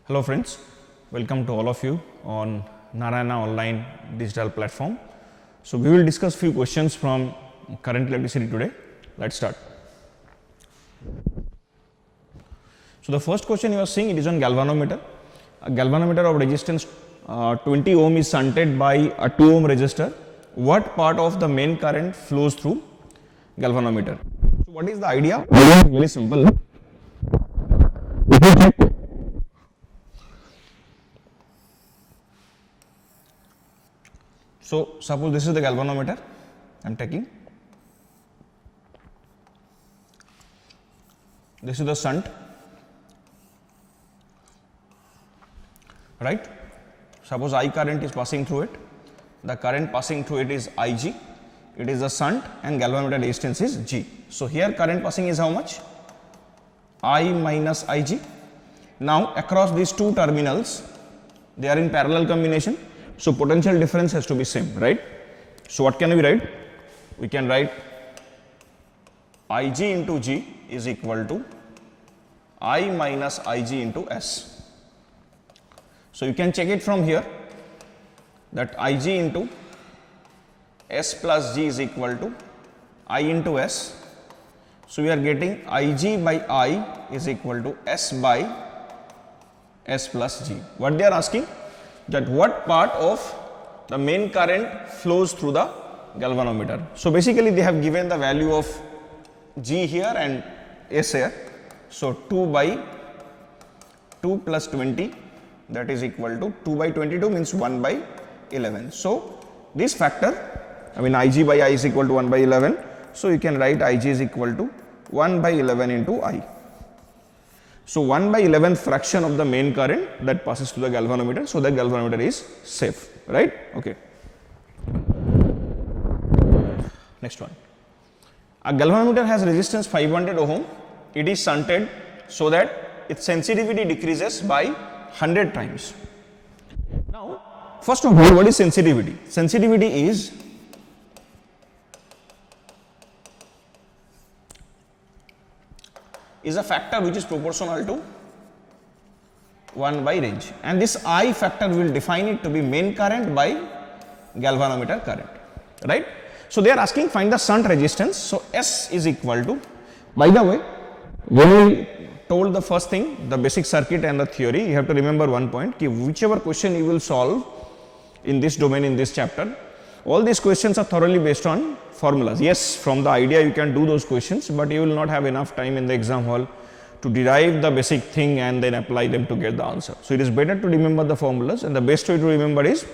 Hello friends, welcome to all of you on Narayana online digital platform. So we will discuss few questions from current electricity today. Let's start. So the first question you are seeing, it is on galvanometer. A galvanometer of resistance 20 ohm is shunted by a 2 ohm resistor. What part of the main current flows through galvanometer? So what is the idea? Very simple. So suppose this is the galvanometer I am taking. This is the shunt, right? Suppose I current is passing through it. The current passing through it is Ig. It is the shunt and galvanometer resistance is G. So here current passing is how much? I minus Ig. Now across these two terminals, they are in parallel combination. So potential difference has to be same, right? So what can we write? We can write Ig into G is equal to I minus Ig into S. So you can check it from here that Ig into S plus G is equal to I into S. So we are getting Ig by I is equal to S by S plus G. What they are asking? That what part of the main current flows through the galvanometer. So basically they have given the value of G here and S here. So 2 by 2 plus 20, that is equal to 2 by 22 means 1 by 11. So this factor, Ig by I is equal to 1 by 11. So you can write Ig is equal to 1 by 11 into I. So 1 by 11th fraction of the main current that passes through the galvanometer. So the galvanometer is safe, right? Okay. Next one. A galvanometer has resistance 500 ohm. It is shunted so that its sensitivity decreases by 100 times. Now, first of all, what is sensitivity? Sensitivity is a factor which is proportional to 1 by range, and this I factor will define it to be main current by galvanometer current, right? So they are asking find the shunt resistance. So S is equal to, by the way, when we told the first thing, the basic circuit and the theory, you have to remember one point, ki whichever question you will solve in this domain in this chapter, all these questions are thoroughly based on formulas. Yes, from the idea you can do those questions, but you will not have enough time in the exam hall to derive the basic thing and then apply them to get the answer. So it is better to remember the formulas, and the best way to remember is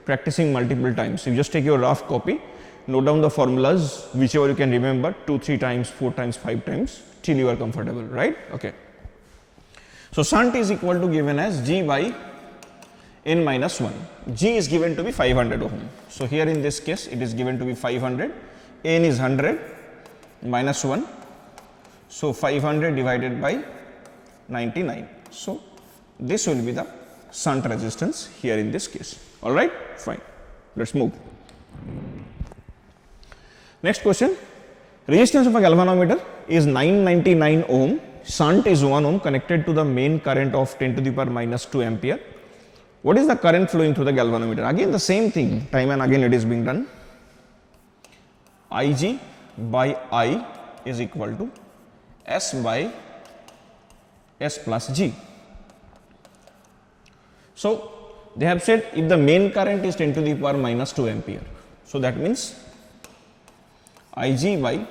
practicing multiple times. You just take your rough copy, note down the formulas, whichever you can remember 2, 3 times, 4 times, 5 times till you are comfortable, right? Okay. So shunt is equal to given as G by N minus 1. G is given to be 500 ohm. So here in this case it is given to be 500, N is 100 minus 1. So 500 divided by 99. So this will be the shunt resistance here in this case. Alright, fine. Let's move. Next question. Resistance of a galvanometer is 999 ohm. Shunt is 1 ohm connected to the main current of 10 to the power minus 2 ampere. What is the current flowing through the galvanometer? Again the same thing, time and again it is being done. Ig by I is equal to S by S plus G. So they have said if the main current is 10 to the power minus 2 ampere. So that means Ig by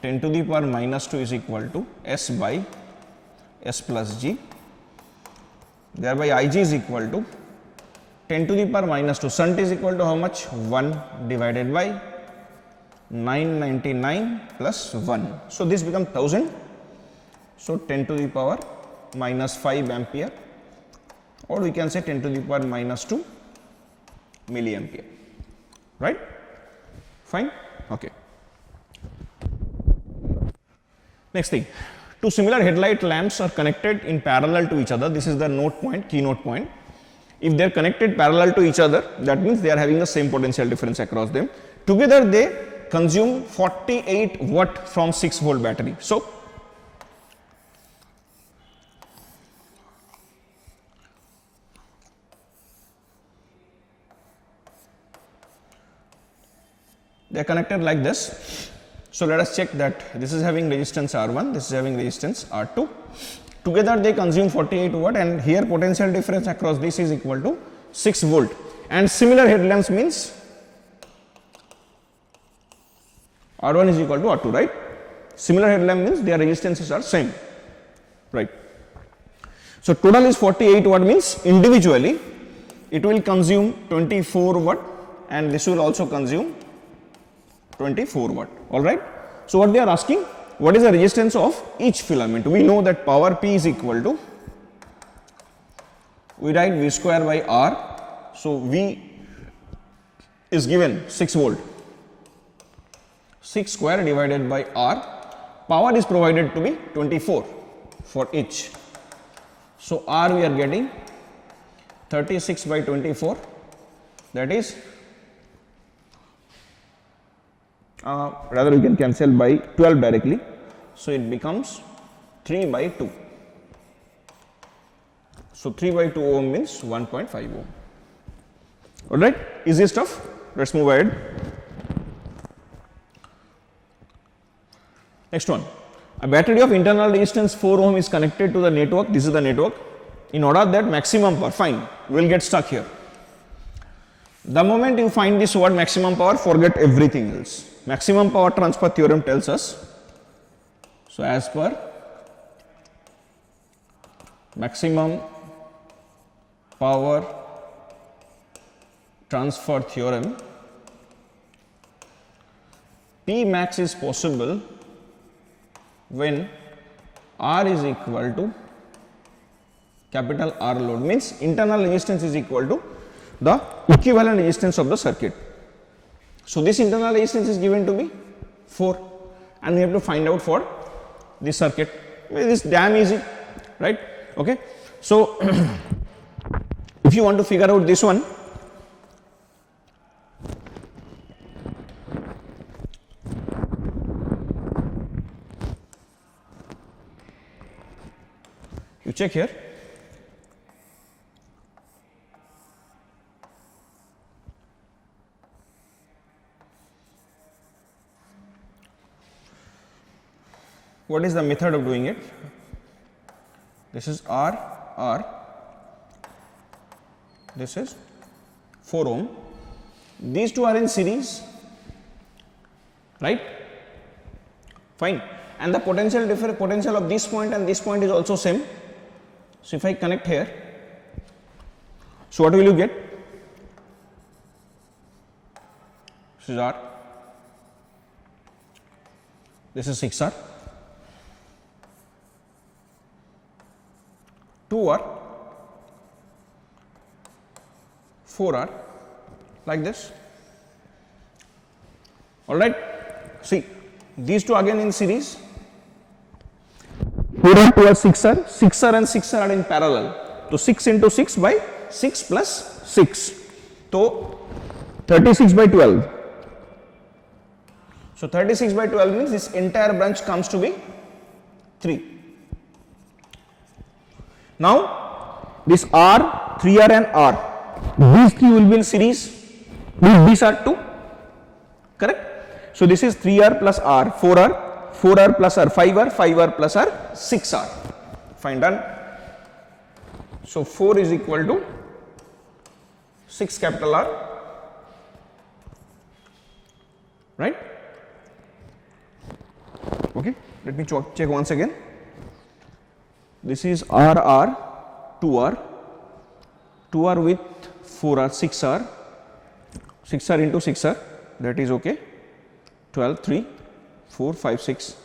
10 to the power minus 2 is equal to S by S plus G. Thereby Ig is equal to 10 to the power minus 2. Shunt is equal to how much? 1 divided by 999 plus 1. So this becomes 1000. So 10 to the power minus 5 ampere, or we can say 10 to the power minus 2 milliampere, right? Fine? Okay. Next thing, two similar headlight lamps are connected in parallel to each other. This is the note point, keynote point. If they are connected parallel to each other, that means they are having the same potential difference across them. Together they consume 48 watt from 6 volt battery. So they are connected like this. So let us check that this is having resistance R1, this is having resistance R2. Together they consume 48 watt, and here potential difference across this is equal to 6 volt. And similar headlamps means R1 is equal to R2, right? Similar headlamp means their resistances are same, right? So total is 48 watt, means individually it will consume 24 watt and this will also consume 24 watt, alright. So what they are asking, what is the resistance of each filament? We know that power P is equal to, we write V square by R, so V is given 6 volt, 6 square divided by R, power is provided to be 24 for each. So R we are getting 36 by 24, that is rather we can cancel by 12 directly, so it becomes 3 by 2. So 3 by 2 ohm means 1.5 ohm. Alright, easy stuff. Let's move ahead. Next one, a battery of internal resistance 4 ohm is connected to the network. This is the network. In order that maximum power, fine, we will get stuck here. The moment you find this word maximum power, forget everything else. Maximum power transfer theorem tells us, so as per maximum power transfer theorem, P max is possible when R is equal to capital R load, means internal resistance is equal to the equivalent resistance of the circuit. So this internal resistance is given to be 4 and we have to find out for this circuit. It is damn easy, right? Okay. So if you want to figure out this one, you check here. What is the method of doing it? This is R, this is 4 ohm. These two are in series, right? Fine. And the potential of this point and this point is also same. So if I connect here, so what will you get? This is R, this is 6R, 2R, 4R, like this. Alright, see, these two again in series, 4R, 2R, 6R, 6R and 6R are in parallel. So 6 into 6 by 6 plus 6. So 36 by 12. So 36 by 12 means this entire branch comes to be 3. Now this R, 3R and R, these three will be in series, these are 2, correct? So this is 3R plus R, 4R, 4R plus R, 5R, 5R plus R, 6R. Fine, done. So 4 is equal to 6 capital R, right? Okay, let me check once again. This is RR, 2R, 2R with 4R, 6R, 6R into 6R, that is okay, 12, 3, 4, 5, 6,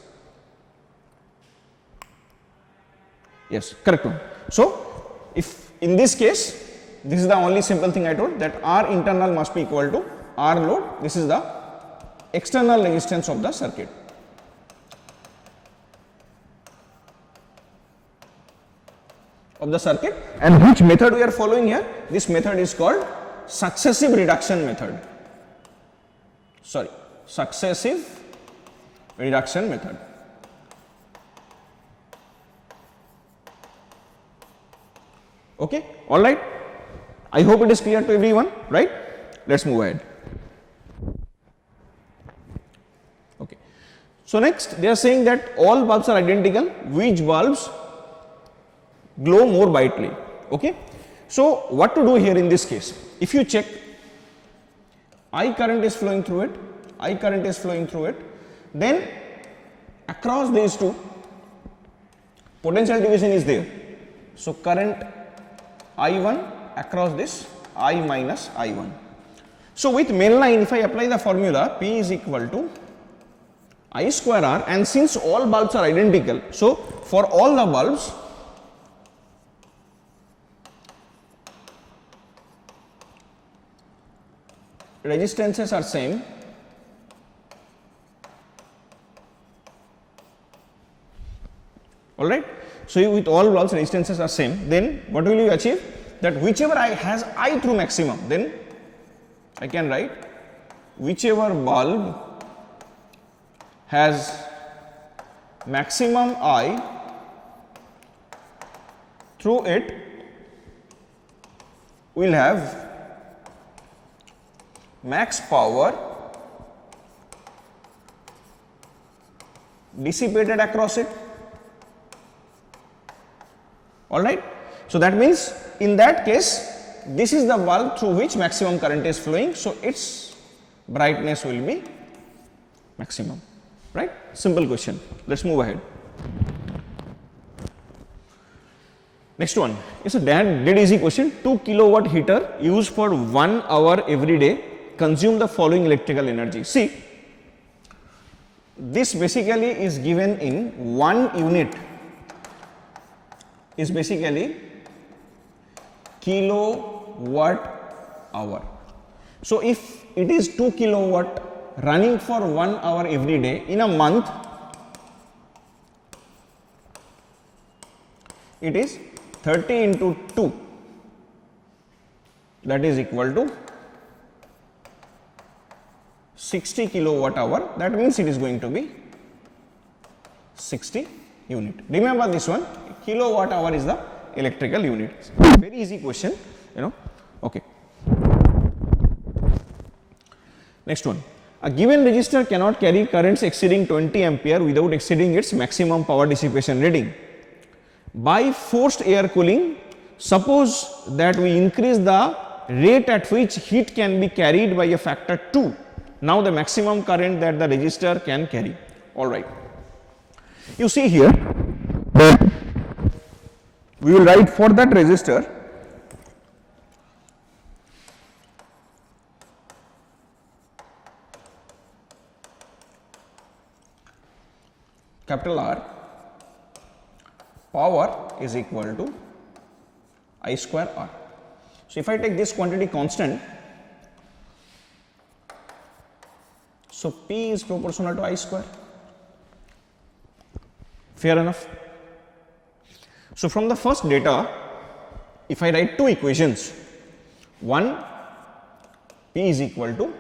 yes, correct one. So if in this case, this is the only simple thing I told, that R internal must be equal to R load, this is the external resistance of the circuit. And which method we are following here? This method is called successive reduction method. Successive reduction method. Okay, all right. I hope it is clear to everyone, right? Let's move ahead. So next they are saying that all bulbs are identical, which bulbs glow more brightly. Okay. So what to do here in this case? If you check, I current is flowing through it, I current is flowing through it, then across these two potential division is there. So current I1 across this I minus I1. So with main line, if I apply the formula, P is equal to I square R, and since all bulbs are identical, so for all the bulbs resistances are same, alright. So with all bulbs resistances are same, then what will you achieve? That whichever I has I through maximum, then I can write whichever bulb has maximum I through it will have max power dissipated across it. Alright. So that means in that case, this is the bulb through which maximum current is flowing, so its brightness will be maximum. Right? Simple question. Let's move ahead. Next one. It's a dead easy question. 2 kilowatt heater used for 1 hour every day consume the following electrical energy. See, this basically is given in 1 unit, is basically kilowatt hour. So if it is 2 kilowatt running for 1 hour every day, in a month it is 30 into 2, that is equal to 60 kilowatt hour. That means it is going to be 60 unit. Remember this one, kilowatt hour is the electrical unit. Very easy question, you know. Okay. Next one. A given resistor cannot carry currents exceeding 20 ampere without exceeding its maximum power dissipation rating. By forced air cooling, suppose that we increase the rate at which heat can be carried by a factor 2. Now the maximum current that the resistor can carry. Alright. You see here that we will write for that resistor capital R, power is equal to I square R. So if I take this quantity constant, so P is proportional to I square. Fair enough. So from the first data, if I write two equations, one, P is equal to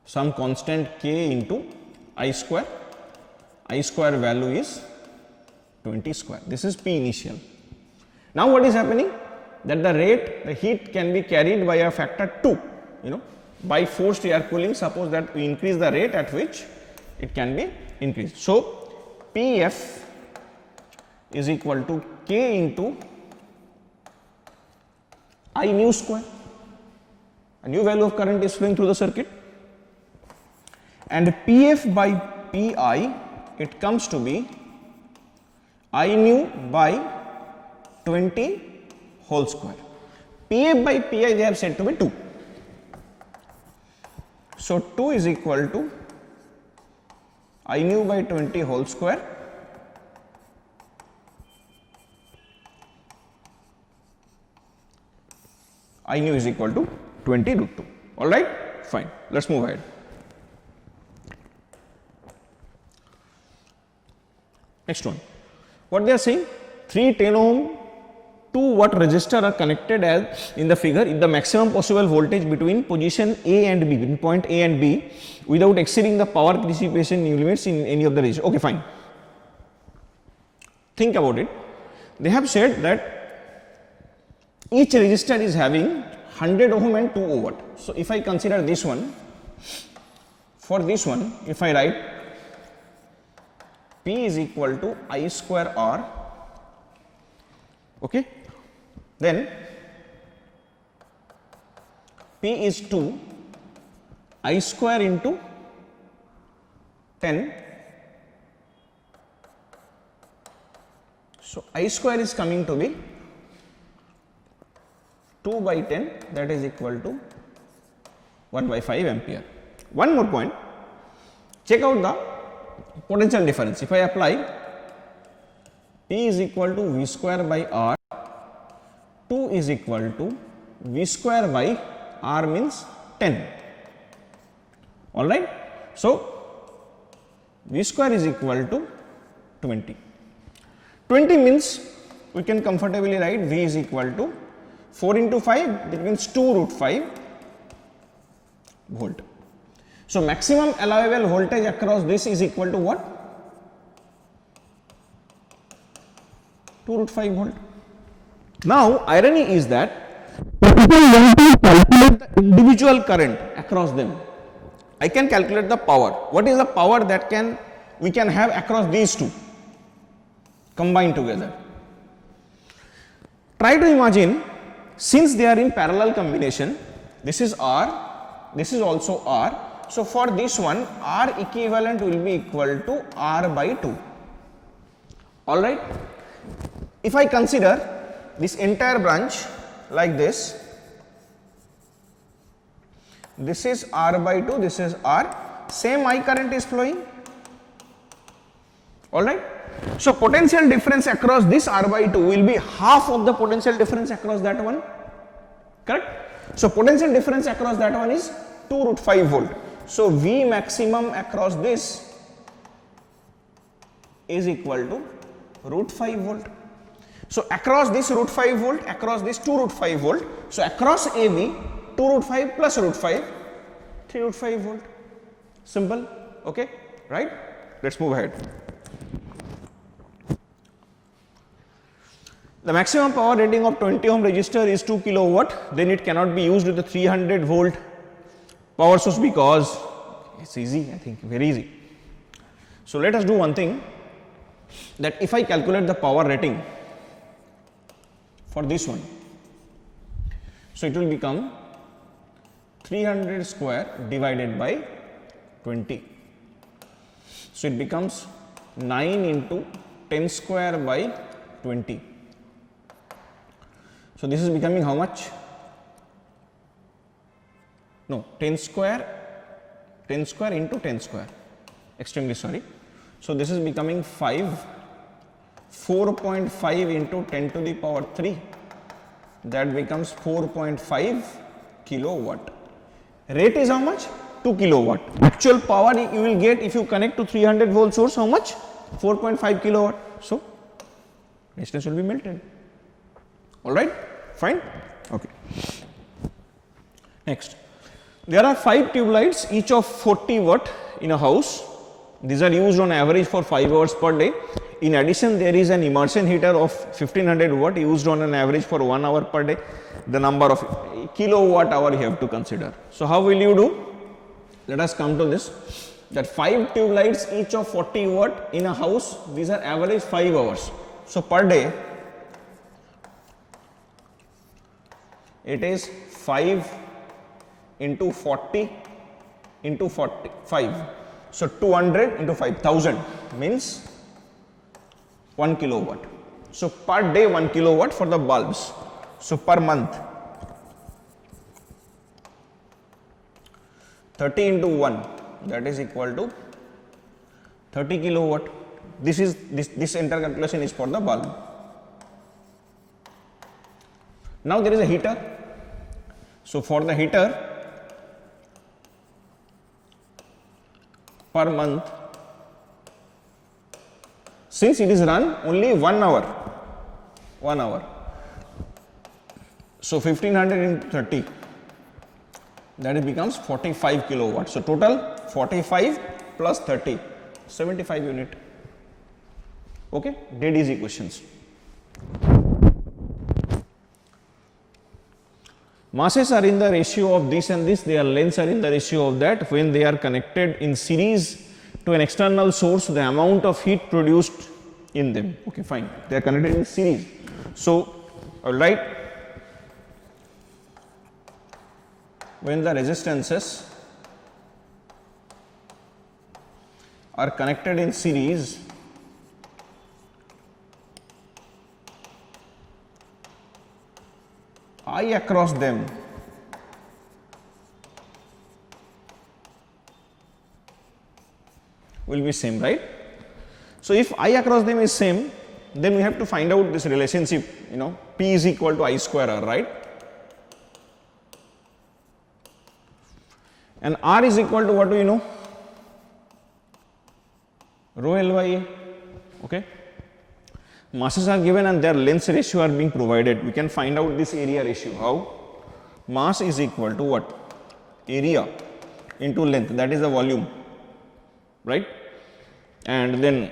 some constant K into I square value is 20 square. This is P initial. Now what is happening? That the heat can be carried by a factor 2, you know, by forced air cooling. Suppose that we increase the rate at which it can be increased. So Pf is equal to K into I nu square. A new value of current is flowing through the circuit, and Pf by Pi, it comes to be I nu by 20 whole square. Pf by Pi they have said to be 2. So 2 is equal to I nu by 20 whole square I nu is equal to 20 root 2. Alright, fine. Let's move ahead. Next one. What they are saying? 3 10 ohm 2 watt resistor are connected as in the figure if the maximum possible voltage between position A and B, between point A and B, without exceeding the power dissipation limits in any of the resistor. Okay, fine. Think about it. They have said that each resistor is having 100 ohm and 2 watt. So if I consider this one, for this one, if I write P is equal to I square R. Okay. Then P is 2 I square into 10. So I square is coming to be 2 by 10, that is equal to 1 by 5 ampere. One more point, check out the potential difference. If I apply P is equal to V square by R, 2 is equal to V square by R means 10. Alright. So V square is equal to 20. 20 means we can comfortably write V is equal to 4 into 5, that means 2 root 5 volt. So maximum allowable voltage across this is equal to what? 2 root 5 volt. Now irony is that if I want to calculate the individual current across them, I can calculate the power. What is the power that we can have across these two combined together? Try to imagine, since they are in parallel combination, this is R, this is also R. So for this one, R equivalent will be equal to R by 2. Alright. If I consider this entire branch like this is R by 2, this is R, same I current is flowing. Alright. So potential difference across this R by 2 will be half of the potential difference across that one, correct? So potential difference across that one is 2 root 5 volt. So V maximum across this is equal to root 5 volt. So across this root 5 volt, across this 2 root 5 volt, so across AB 2 root 5 plus root 5, 3 root 5 volt. Simple, okay, right? Let's move ahead. The maximum power rating of 20 ohm resistor is 2 kilowatt, then it cannot be used with the 300 volt power source because it's easy, I think, very easy. So let us do one thing, that if I calculate the power rating for this one, so it will become 300 square divided by 20. So it becomes 9 into 10 square by 20. So this is becoming how much? No, 10 square into 10 square, extremely sorry. So this is becoming 4.5 into 10 to the power 3, that becomes 4.5 kilowatt. Rate is how much? 2 kilowatt. Actual power you will get if you connect to 300 volt source, how much? 4.5 kilowatt. So resistance will be melted. Alright, fine, okay. Next, there are 5 tube lights, each of 40 watt in a house. These are used on average for 5 hours per day. In addition, there is an immersion heater of 1500 watt used on an average for 1 hour per day. The number of kilowatt hour you have to consider. So how will you do? Let us come to this, that 5 tube lights each of 40 watt in a house, these are average 5 hours. So per day it is 5 into 40 into 45. So 200 into 5000 means 1 kilowatt. So per day 1 kilowatt for the bulbs. So per month 30 into 1, that is equal to 30 kilowatt. This entire calculation is for the bulb. Now there is a heater. So for the heater, per month, since it is run only 1 hour, so 1500 into 30, that it becomes 45 kilowatt. So total 45 plus 30, 75 unit. Okay, dead easy questions. Masses are in the ratio of this and this, their lengths are in the ratio of that. When they are connected in series to to an external source the amount of heat produced in them. Okay, fine. They are connected in series. So, I will write when the resistances are connected in series, I across them will be same, right? So, if I across them is same, then we have to find out this relationship, P is equal to I square R, right? And R is equal to what do you know? Rho L by A, okay? Masses are given and their lengths ratio are being provided. We can find out this area ratio. How? Mass is equal to what? Area into length, that is the volume, right? And then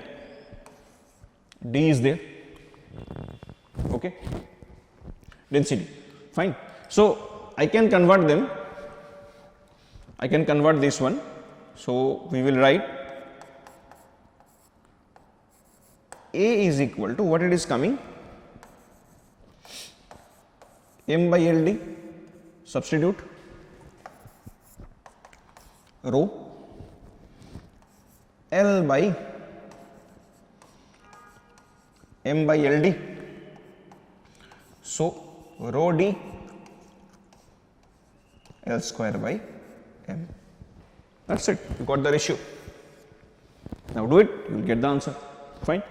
D is there, okay? Density, fine. So, I can convert them, I can convert this one. So, we will write A is equal to what it is coming? M by LD, substitute, rho L by M by LD. So, rho D L square by M. That is it, you got the ratio. Now, do it, you will get the answer, fine.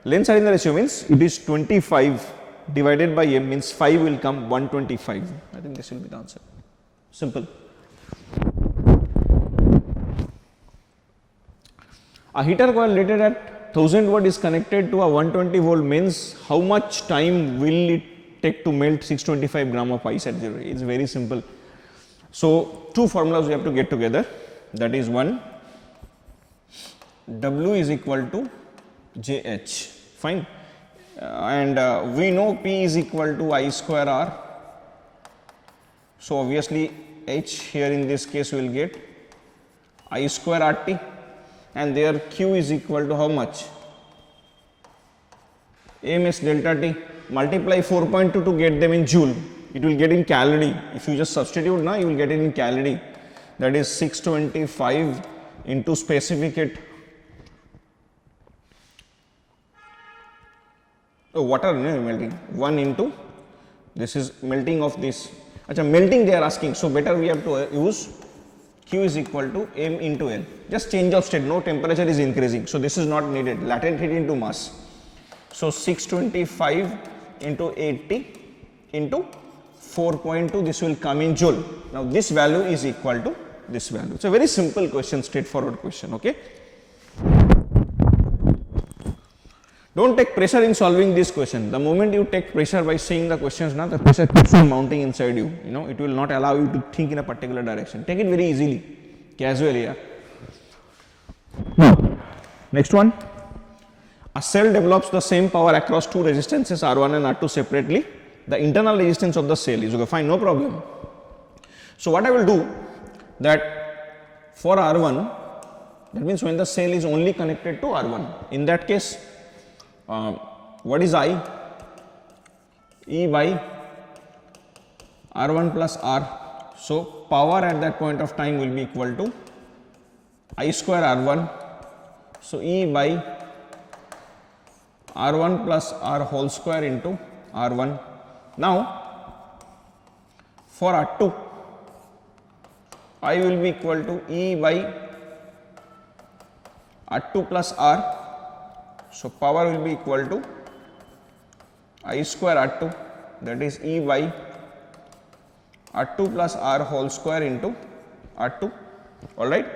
Lengths are in the ratio means it is 25 divided by M means 5 will come 125. I think this will be the answer. Simple. A heater coil rated at 1000 watt is connected to a 120 volt means how much time will it take to melt 625 gram of ice at 0? It is very simple. So, two formulas we have to get together, that is one, W is equal to JH, fine, and we know P is equal to I square R. So, obviously H here in this case we will get I square RT, and there Q is equal to how much? AMS delta T, multiply 4.2 to get them in joule, it will get in calorie. If you just substitute now, you will get it in calorie, that is 625 into specific heat. Water melting 1 into this is melting of this. Achha, melting they are asking, so better we have to use Q is equal to M into L. Just change of state, no temperature is increasing, so this is not needed. Latent heat into mass. So 625 into 80 into 4.2, this will come in joule. Now this value is equal to this value. It's a very simple question, straightforward question, okay? Don't take pressure in solving this question. The moment you take pressure by seeing the questions, now the pressure keeps on mounting inside you. It will not allow you to think in a particular direction. Take it very easily, casually. Yeah. Next one. A cell develops the same power across two resistances R1 and R2 separately. The internal resistance of the cell is okay, fine, no problem. So what I will do that for R1, that means when the cell is only connected to R1, in that case, what is I? E by R1 plus R. So power at that point of time will be equal to I square R1. So E by R1 plus R whole square into R1. Now for R2, I will be equal to E by R2 plus R. So power will be equal to I square R2, that is E by R2 plus R whole square into R2, alright.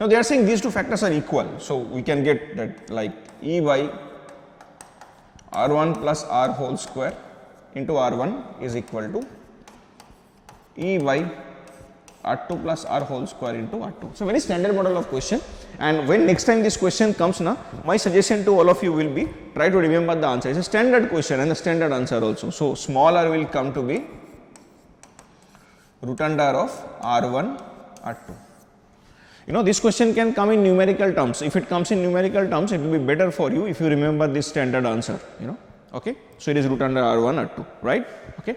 Now they are saying these two factors are equal, so we can get that like E by R1 plus R whole square into R1 is equal to E by R2 plus R whole square into R2. So very standard model of question, and when next time this question comes na, my suggestion to all of you will be try to remember the answer. It's a standard question and a standard answer also. So small r will come to be root under of R1 R2. You know, this question can come in numerical terms. If it comes in numerical terms, it will be better for you if you remember this standard answer, you know. Okay. So, it is root under R1, R2, right. Okay.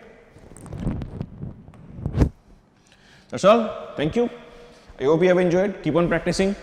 That's all. Thank you. I hope you have enjoyed. Keep on practicing.